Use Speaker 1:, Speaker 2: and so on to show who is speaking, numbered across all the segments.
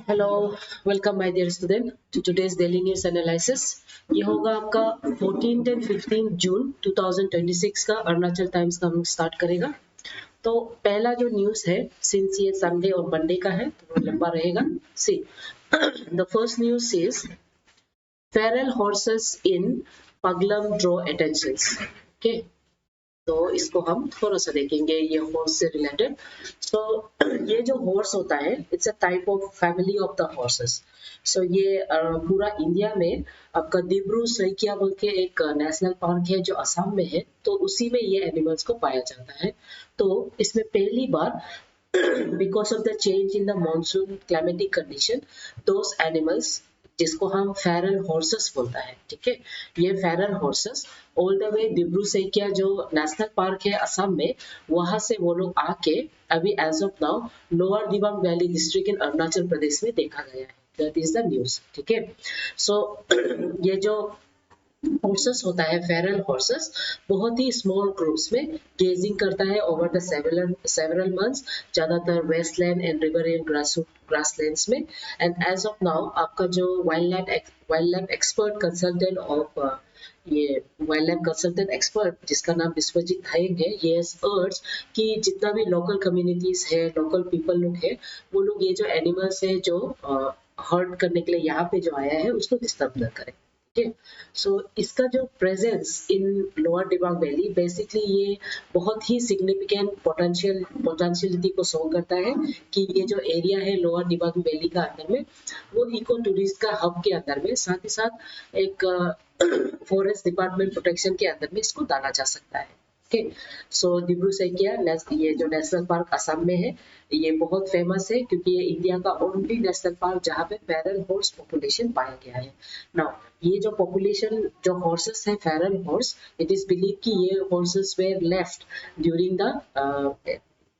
Speaker 1: Hello, welcome my dear student to today's daily news analysis. ये होगा आपका 14th and 15th जून 2026 का Arunachal times का हम स्टार्ट करेगा। तो पहला जो न्यूज है, सिंस ये संडे और मंडे का है तो वो लंबा रहेगा। See the first news is feral horses in Paglam draw attentions. Okay, तो इसको हम थोड़ा सा देखेंगे ये हॉर्स से रिलेटेड। सो ये जो हॉर्स होता है it's a type of family of the horses. So ये पूरा इंडिया में आपका दिब्रू सैकिया बोल के एक नेशनल पार्क है जो असम में है, तो उसी में ये एनिमल्स को पाया जाता है। तो इसमें पहली बार because of the change in the monsoon climatic condition those animals जिसको हम फेरल हॉर्सेस बोलता है, ठीक है, ये feral horses all the way Dibru Saikhowa जो नेशनल पार्क है असम में, वहां से वो लोग आके अभी as of now lower Dibang valley district in Arunachal Pradesh में देखा गया है। दैट इज द न्यूज, ठीक है। सो ये जो हॉर्सेस होता है फेरल हॉर्सेस बहुत ही स्मॉल ग्रुप्स में गेजिंग करता है ओवर द सेवरल मंथ्स, ज्यादातर वेस्टलैंड एंड रिवरियन ग्रासलैंड्स में। एंड एज ऑफ नाउ आपका जो wild life expert consultant of ये वाइल्ड लाइफ कंसल्टेंट एक्सपर्ट जिसका नाम विश्वजीत थाइंग है, ये अर्ज कि जितना भी लोकल कम्युनिटीज है, लोकल पीपल लोग है, वो लोग ये जो एनिमल्स है जो हर्ट करने के लिए यहाँ पे जो आया है उसको डिस्टर्ब न करें। ठीक है। सो इसका जो presence in lower Dibang valley basically ये बहुत ही सिग्निफिकेंट पोटेंशियलिटी को शो करता है कि ये जो एरिया है लोअर दिबांग वैली का अंदर में वो इको टूरिस्ट का हब के अंदर में, साथ ही साथ एक फॉरेस्ट डिपार्टमेंट प्रोटेक्शन के अंदर में इसको डाला जा सकता है। ओके, सो दिब्रू सैकिया ये जो नेशनल पार्क असम में है, ये बहुत फेमस है क्योंकि ये इंडिया का ओनली नेशनल पार्क जहाँ पे फेरल हॉर्स पॉपुलेशन पाया गया है। नाउ ये जो पॉपुलेशन जो हॉर्सेस है feral horse, it is believe कि ये horses were left during the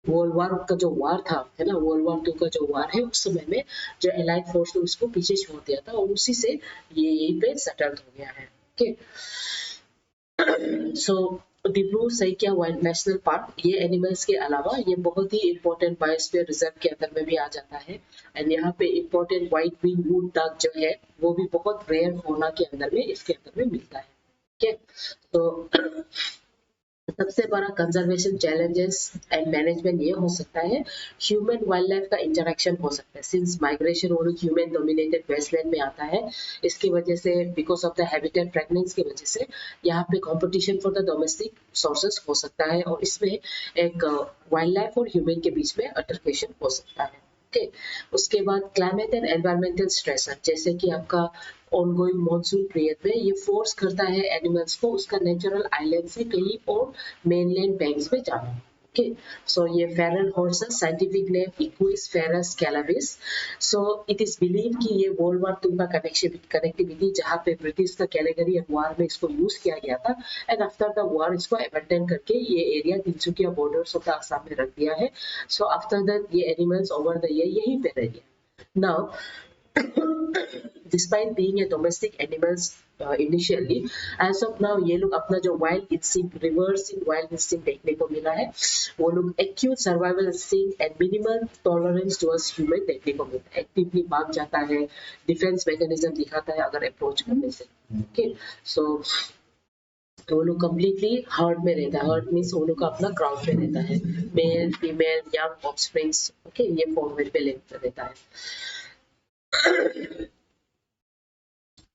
Speaker 1: world war का जो वार था, है ना, वर्ल्ड वॉर 2 का जो वार है, उस समय में जो एलाइड फोर्स ने उसको पीछे छोड़ दिया था और उसी से ये यहीं पे सेटल्ड हो गया है। Okay, so Dibru Saikhowa wild national park ये एनिमल्स के अलावा ये बहुत ही इंपॉर्टेंट बायोस्फीयर रिजर्व के अंदर में भी आ जाता है। एंड यहाँ पे important white wing wood duck जो है वो भी बहुत रेयर फौना के अंदर में इसके अंदर में मिलता है। ठीक है, तो सबसे बड़ा कंजर्वेशन चैलेंजेस एंड मैनेजमेंट ये हो सकता है ह्यूमन वाइल्ड लाइफ का इंटरेक्शन हो सकता है, सिंस माइग्रेशन और ह्यूमन डोमिनेटेड वेस्टलैंड में आता है। इसकी वजह से because of the habitat pregnance की वजह से यहाँ पे competition for the domestic sources हो सकता है और इसमें एक वाइल्ड लाइफ और ह्यूमन के बीच में अल्टरकेशन हो सकता है। ओके, उसके बाद क्लाइमेट एंड एनवायरमेंटल स्ट्रेसर जैसे कि आपका ऑनगोइंग मॉनसून पीरियड में ये फोर्स करता है एनिमल्स को उसका नेचुरल आइलैंड से कहीं और मेनलैंड बैंक्स में जाना। ओके, सो ये feral horses scientific name equus ferus caballus. So it is believe कि ये वर्ल्ड वॉर 2 का कनेक्टिविटी जहाँ पे ब्रिटिश का कैलेगरी एंड वार में इसको यूज किया गया था, एंड आफ्टर द वार इसको अबैंडन करके ये area Tinsukia borders of the Assam में रख दिया है। सो आफ्टर दैट ये एनिमल्स ओवर द ईयर यहीं पे रह गया। Now despite being a domestic animals initially, as of now ये लोग अपना जो wild instinct, reversing wild instinct देखने को मिला है, वो लोग acute survival instinct and minimal tolerance towards human देखने को मिलता है। एक्टिवली भाग जाता है, डिफेंस मैकेनिज्म दिखाता है अगर अप्रोच करने से। ओके, सो तो वो लोग कम्प्लीटली हर्ड में रहता है। हर्ड मीन्स वो लोग का अपना क्राउड में रहता है, male female young offsprings, okay, ये फॉर्मेट पे रहता है।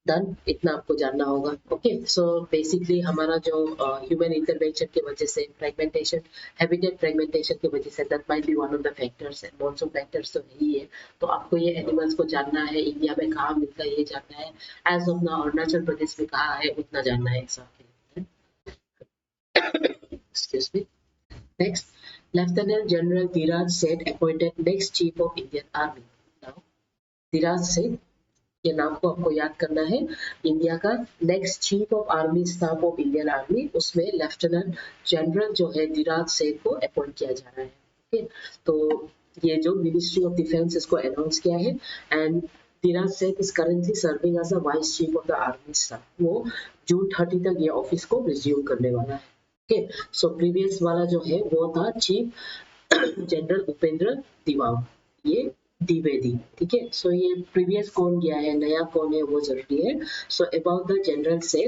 Speaker 1: डन, इतना आपको जानना होगा। ओके, सो बेसिकली हमारा जो ह्यूमन इंटरवेंशन की वजह से फ्रेगमेंटेशन, हैबिटेट फ्रेगमेंटेशन की वजह say that might be one of the factors, monsoon factors तो ही है। तो आपको ये एनिमल्स को जानना है, इंडिया में कहाँ मिलता है ये जानना है, as of now Arunachal Pradesh में कहाँ है उतना जानना है excuse me. Next, lieutenant general Dhiraj Seth appointed next chief of Indian army. Now Dhiraj Seth, ये नाम को आपको याद करना है, इंडिया का next chief of army staff of Indian army, उसमें लेफ्टिनेंट जनरल जो है धीराज सेठ को अपॉइंट किया जा रहा है। ओके, तो ये जो मिनिस्ट्री ऑफ डिफेंस इसको अनाउंस किया है and Dhiraj Seth is currently serving as a vice chief of the army staff. वो जून 30 तक ये ऑफिस को रिज्यूम करने वाला है। ओके, सो प्रीवियस वाला जो है वो था चीफ जनरल उपेंद्र तिवारी, ये द्विवेदी, ठीक है। सो ये प्रीवियस कौन गया है, नया कौन है वो जरूरी है। सो अबाउट द जनरल से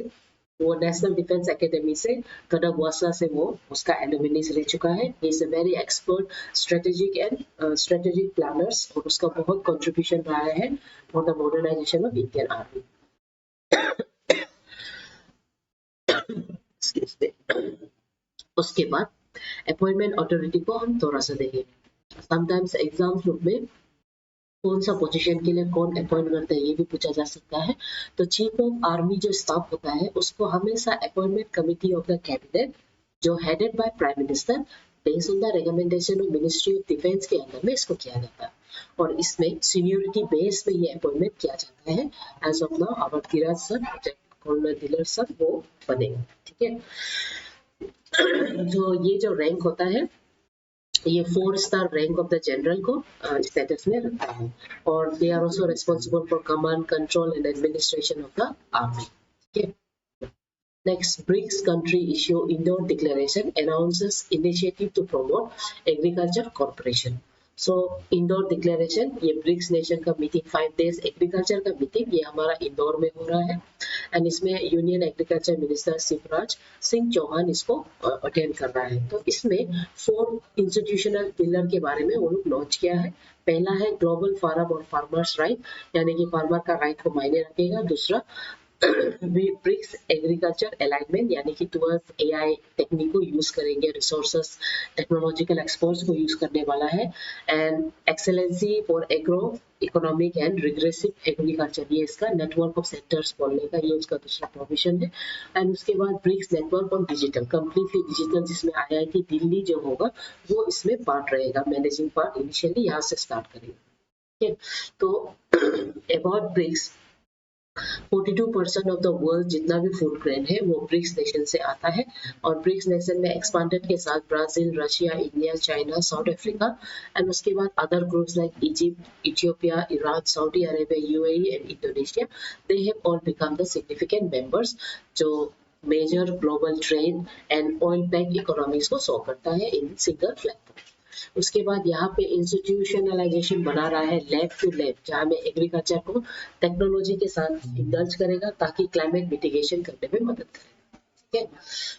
Speaker 1: वो नेशनल डिफेंस एकेडमी से कनक वासला से वो उसका एलुमिनीस रह चुका है। He is a very expert strategic planners और उसका बहुत कंट्रीब्यूशन रहा है for the modernisation of Indian army. उसके बाद अपॉइंटमेंट अथॉरिटी को हम थोड़ा सा देखेंगे। समटाइम्स एग्जाम्स में कौन सा पोजीशन के लिए कौन अपॉइंट करता है ये भी पूछा जा सकता है। तो चीफ ऑफ आर्मी जो स्टाफ होता है उसको हमेशा appointment committee of the cabinet जो headed by prime minister based on the recommendation of ministry of defence के अंदर में इसको किया जाता है और इसमें सीनियोरिटी बेस पे ये अपॉइंटमेंट किया जाता है। As of now our Dhiraj sir, colonel दिलर सर वो बनेगा, ठीक है। जो ये जो रैंक होता है ये 4 star rank of the general को स्टेटस में रखता है और they are also responsible for command control and administration of the army, ठीक है। Next, BRICS country issue indoor declaration announces initiative to promote agriculture cooperation. So Indore declaration ये BRICS nation का meeting 5 days agriculture का meeting ये हमारा इंदौर में हो रहा है एंड इसमें union agriculture minister Shivraj Singh Chouhan इसको अटेंड कर रहा है। तो इसमें 4 इंस्टीट्यूशनल पिलर के बारे में वो लोग लॉन्च किया है। पहला है ग्लोबल फार्म और फार्मर्स राइट यानी कि फार्मर का राइट को मायने रखेगा। दूसरा ब्रिक्स एग्रीकल्चर अलाइनमेंट यानी कि टुवर्ड्स एआई टेक्निक को यूज करेंगे, रिसोर्सेस टेक्नोलॉजिकल एक्सपर्ट्स को यूज करने वाला है and excellency for agro economic and regressive agriculture ये इसका नेटवर्क ऑफ सेंटर्स बोलने का ये उसका दूसरा प्रोविजन है। एंड उसके बाद BRICS network on digital completely digital जिसमें आईआईटी दिल्ली जो होगा वो इसमें पार्ट रहेगा, मैनेजिंग पार्ट इनिशियली यहाँ से स्टार्ट करेगा, ठीक है। तो about BRICS 42% of the world जितना भी फूड ग्रेन है वो ब्रिक्स नेशन से आता है और ब्रिक्स नेशन में एक्सपांडेड के साथ Brazil, Russia, India, China, South Africa and उसके बाद other groups like Egypt, Ethiopia, Iran, Saudi Arabia, UAE and Indonesia they have all become the significant members जो major global trade and oil pack economies को show करता है in single platform. उसके बाद यहाँ पे इंस्टीट्यूशनलाइजेशन बना रहा है लैब टू लैब जहाँ में एग्रीकल्चर को टेक्नोलॉजी के साथ इंडल्ज करेगा ताकि क्लाइमेट मिटिगेशन करने में मदद करेगा, ठीक है।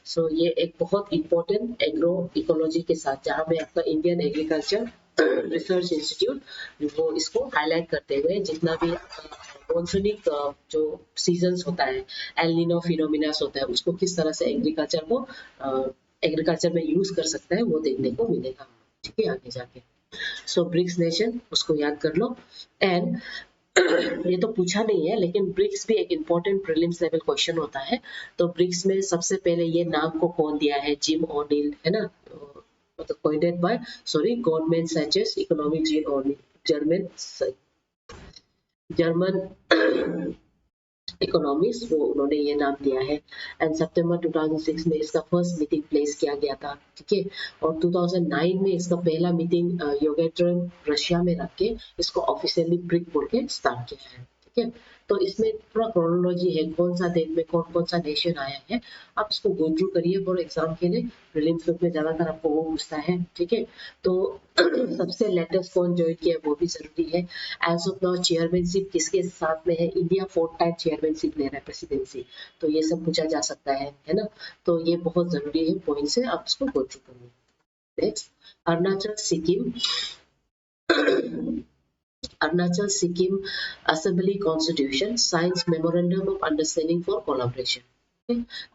Speaker 1: सो ये एक बहुत इंपॉर्टेंट एग्रो इकोलॉजी के साथ जहाँ में आपका इंडियन एग्रीकल्चर रिसर्च इंस्टीट्यूट वो इसको हाईलाइट करते हुए जितना भी मॉनसूनिक जो सीजन्स होता है एल नीनो फिनोमिनास होता है उसको किस तरह से एग्रीकल्चर में यूज कर सकता है वो देखने को मिलेगा, ठीक है, आगे जाके। सो ब्रिक्स नेशन उसको याद कर लो एंड ये तो पूछा नहीं है लेकिन ब्रिक्स भी एक इम्पोर्टेंट प्रीलिम्स लेवल क्वेश्चन होता है। तो ब्रिक्स में सबसे पहले ये नाम को कौन दिया है, जिम ओनिल है ना, मतलब pointed by government such as economic gym O'Neill German economist वो उन्होंने ये नाम दिया है एंड सितंबर 2006 में इसका फर्स्ट मीटिंग प्लेस किया गया था, ठीक है। और 2009 में इसका पहला मीटिंग योगेट्रन रशिया में रख के इसको ऑफिशियली ब्रिक बोल के स्टार्ट किया है, ठीक है। तो इसमें पूरा क्रोनोलॉजी है कौन सा डेट में कौन कौन सा नेशन आया है, आप इसको गो थ्रू करिए फॉर एग्जाम के लिए। प्रीलिम्स में ज्यादातर आपको वो पूछता है, ठीक है। तो सबसे लेटेस्ट कौन ज्वाइन किया वो भी जरूरी है। एज ऑफ नाउ चेयरमैनशिप किसके साथ में है, इंडिया 4th टाइम चेयरमैनशिप ले रहा है प्रेसिडेंसी, तो ये सब पूछा जा सकता है ना। तो ये बहुत जरूरी है पॉइंट से आप इसको गो थ्रू करिए। Next Arunachal Sikkim Arunachal Sikkim Assembly Constitution signs Memorandum of Understanding for Collaboration।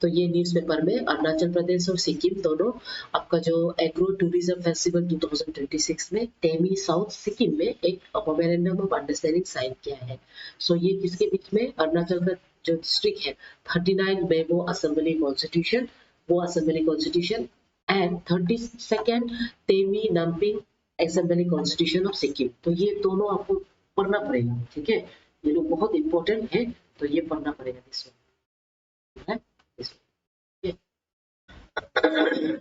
Speaker 1: तो ये न्यूज़पेपर में अरुणाचल प्रदेश और सिक्किम दोनों आपका जो एग्रो टूरिज्म फेस्टिवल 2026 में टेमी साउथ सिक्किम में एक मेमोरेंडम ऑफ अंडरस्टैंडिंग साइन किया है। सो ये किसके बीच में, अरुणाचल का जो डिस्ट्रिक्ट है 39 मेमो असेंबली कॉन्स्टिट्यूशन वो assembly constitution and 32nd Temi Namphing assembly constitution of Sikkim. तो ये दोनों आपको पढ़ना पड़ेगा, ठीक है, ये लोग बहुत इंपॉर्टेंट है तो ये पढ़ना पड़ेगा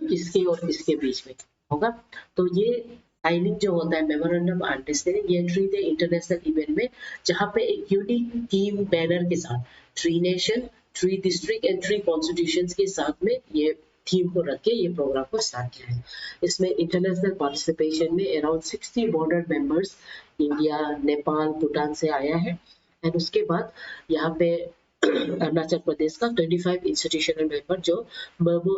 Speaker 1: किसके और किसके बीच में होगा। तो ये साइनिंग जो होता है मेमोरेंडम अंडरस्टैंडिंग ये ट्री द इंटरनेशनल इवेंट में जहाँ पे एक यूनिक थीम बैनर के साथ 3 नेशन 3 डिस्ट्रिक्ट एंड 3 कॉन्स्टिट्यूशंस के साथ में ये थीम को रख के ये प्रोग्राम को स्टार्ट किया है। इसमें इंटरनेशनल पार्टिसिपेशन में around 60 border members India, Nepal, Bhutan से आया है। एंड उसके बाद यहाँ पे अरुणाचल प्रदेश का 25 इंस्टीट्यूशनल मेंबर जो मर्मो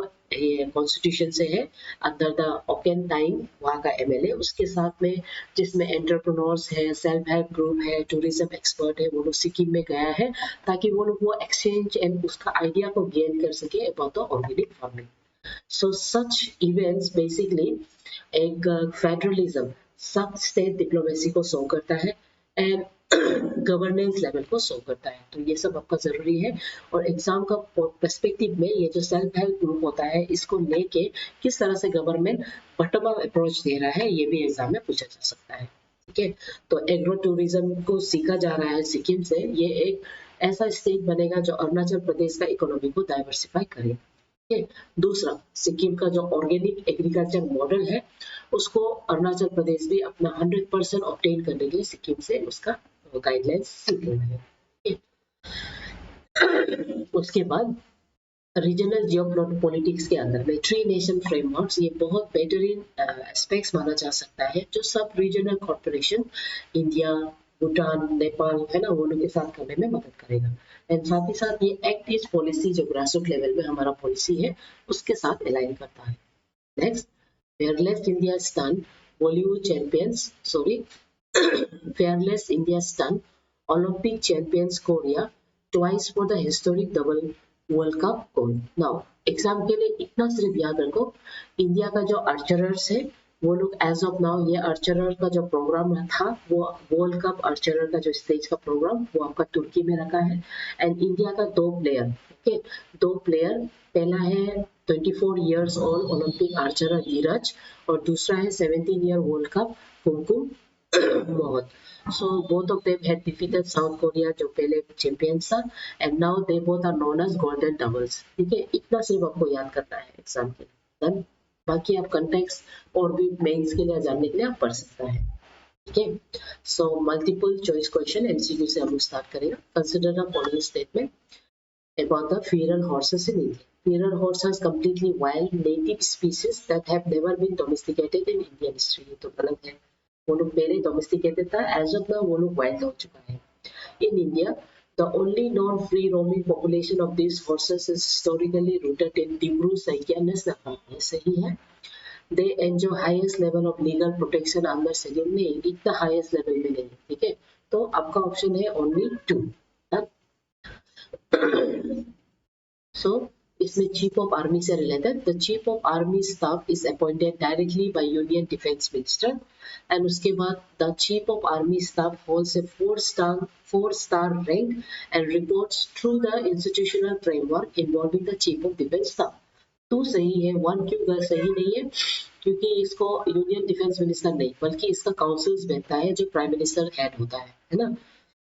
Speaker 1: कॉन्स्टिट्यूशन से है अंडर द ओकेन टाइम वहाँ का एमएलए, उसके साथ में जिसमें एंटरप्रेन्योर्स है, सेल्फ हेल्प ग्रुप है, टूरिज्म एक्सपर्ट है, वो लोग सिक्किम में गया है ताकि वो लोग वो एक्सचेंज एंड उसका आइडिया को गेन कर सके about the organic farming. So such events basically एक फेडरलिज्म, सब स्टेट डिप्लोमेसी को शो करता है एंड गवर्नेंस लेवल को शो करता है। तो ये सब आपका जरूरी है। और एग्जाम का पर्सपेक्टिव में ये जो सेल्फ हेल्प ग्रुप होता है इसको लेके किस तरह से गवर्नमेंट बॉटम अप अप्रोच दे रहा है ये भी एग्जाम में पूछा जा सकता है। ठीक है, तो एग्रो टूरिज्म को सीखा जा रहा है सिक्किम से। ये एक ऐसा स्टेट बनेगा जो अरुणाचल प्रदेश का इकोनॉमी को डाइवर्सिफाई करे। दूसरा, सिक्किम का जो ऑर्गेनिक एग्रीकल्चर मॉडल है उसको अरुणाचल प्रदेश भी अपना 100% ऑब्टेन करने के लिए सिक्किम से उसका गाइडलाइंस सीख रहा है। उसके बाद रीजनल जियोपॉलिटिक्स के अंदर में थ्री नेशन फ्रेमवर्क्स ये बहुत बेहतरीन एस्पेक्ट्स माना जा सकता है जो सब regional corporation India, Bhutan, Nepal है ना, वो लोग के साथ करने में मदद करेगा। एंड साथ ही साथ ये एक्ट इज पॉलिसी जो ग्रासरूट लेवल में हमारा पॉलिसी है उसके साथ अलाइन करता है। Next, fearless India stun Bollywood champions fearless India stunned Olympic champions Korea twice for the historic double World Cup gold. Now exam के लिए इतना सिर्फ याद रखो, इंडिया का जो आर्चरर्स है वो लोग एज ऑफ नाउ ये आर्चरर का जो प्रोग्राम था वो वर्ल्ड कप आर्चरर का जो स्टेज का प्रोग्राम वो आपका तुर्की में रखा है। एंड इंडिया का दो प्लेयर, ओके, दो प्लेयर, पहला है 24 years old ओलंपिक आर्चरर धीरज और दूसरा है 17 year world cup Kumkum Mohan. So both of them had defeated South Korea जो पहले चैंपियंस था and now they both are known as golden doubles। ठीक है, इतना सिर्फ आपको याद करना है एग्जाम के लिए। Done? बाकी आप कंटेक्स्ट और भी मेंस के लिए जानने के लिए आप पढ़ सकता है। ठीक है, so multiple choice question MCQ से हम स्टार्ट करेंगे। Consider the following statement about the feral horses in India. Feral horse is completely wild native species that have never been domesticated in Indian history। ये तो गलत है, वो लोग पहले डोमेस्टिकेटेड था, एज ऑफ नाउ वो लोग वाइल्ड हो चुका है। In India the only non-free roaming population of these horses is historically rooted in Dibru Saikia National Park। ये सही है। They enjoy highest level of legal protection under schedule, नहीं इतना highest level में नहीं। ठीक है, तो आपका ऑप्शन है only 2। So इसमें चीफ ऑफ आर्मी से related, the chief of army staff is appointed directly by union defence minister. And उसके बाद the chief of army staff holds A 4-star rank and reports through the institutional framework involving the chief of defence staff. तो सही है, 1 क्यों सही नहीं है, क्योंकि इसको यूनियन डिफेंस मिनिस्टर नहीं बल्कि इसका काउंसिल बैठता है जो प्राइम मिनिस्टर हेड होता है ना।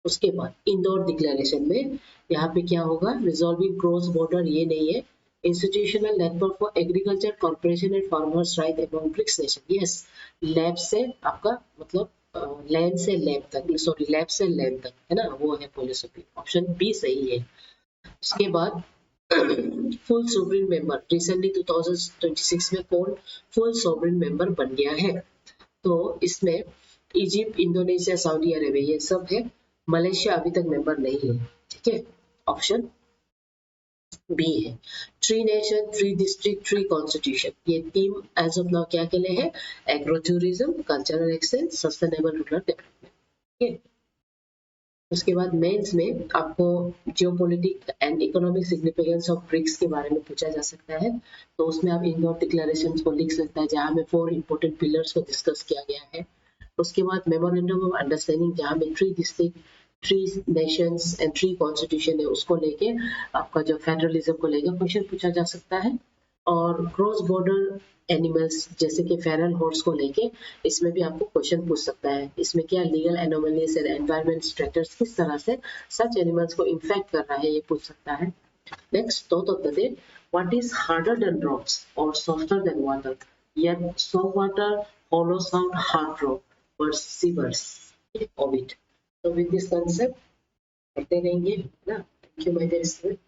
Speaker 1: उसके बाद इंदौर डिक्लेरेशन में यहाँ पे क्या होगा, रिजॉल्विंग क्रॉस बॉर्डर ये नहीं है, institutional network for agriculture corporation and farmers right among BRICS nation. Yes, lab से आपका मतलब लैंड से लैब तक, सॉरी लैब से लैंड तक है ना, वो है पॉलिसी। ऑप्शन बी सही है। उसके बाद फुल सोवरेन मेंबर, रिसेंटली 2026 में कौन फुल सोवरेन मेंबर बन गया है, तो इसमें इजिप्ट, इंडोनेशिया, सऊदी अरेबिया ये सब है। मलेशिया अभी तक मेंबर नहीं है। ठीक है, ऑप्शन बी है। 3 नेशन 3 डिस्ट्रिक्ट 3 कॉन्स्टिट्यूशन, ये तीन एज ऑफ नाउ क्या के लिए है, agro tourism, cultural exchange, sustainable rural development. ठीक है, उसके बाद मेंस में आपको geopolitic and economic significance of BRICS के बारे में पूछा जा सकता है, तो उसमें आप इंदौर डिक्लेरेशन को लिख सकता है जहाँ में 4 इंपॉर्टेंट पिलर्स को डिस्कस किया गया है। उसके बाद मेमोरेंडम ऑफ अंडरस्टैंडिंग जहाँ में 3 डिस्ट्रिक्ट 3 नेशंस एंड 3 कॉन्स्टिट्यूशन है, उसको लेके आपका जो फेडरलिज्म को लेकर क्वेश्चन पूछा जा सकता है। और क्रॉस बॉर्डर एनिमल्स जैसे कि फेरल हॉर्स को लेके इसमें भी आपको क्वेश्चन पूछ सकता है, इसमें क्या legal anomalies and environment structures किस तरह से सच एनिमल्स को इन्फेक्ट कर रहा है ये पूछ सकता है। Next, thought of the day, what is harder than rocks और softer than water, yet soft water hollows out hard rock, perseverance, ovid। So with this concept पढ़ते रहेंगे ना। Thank you my dear student.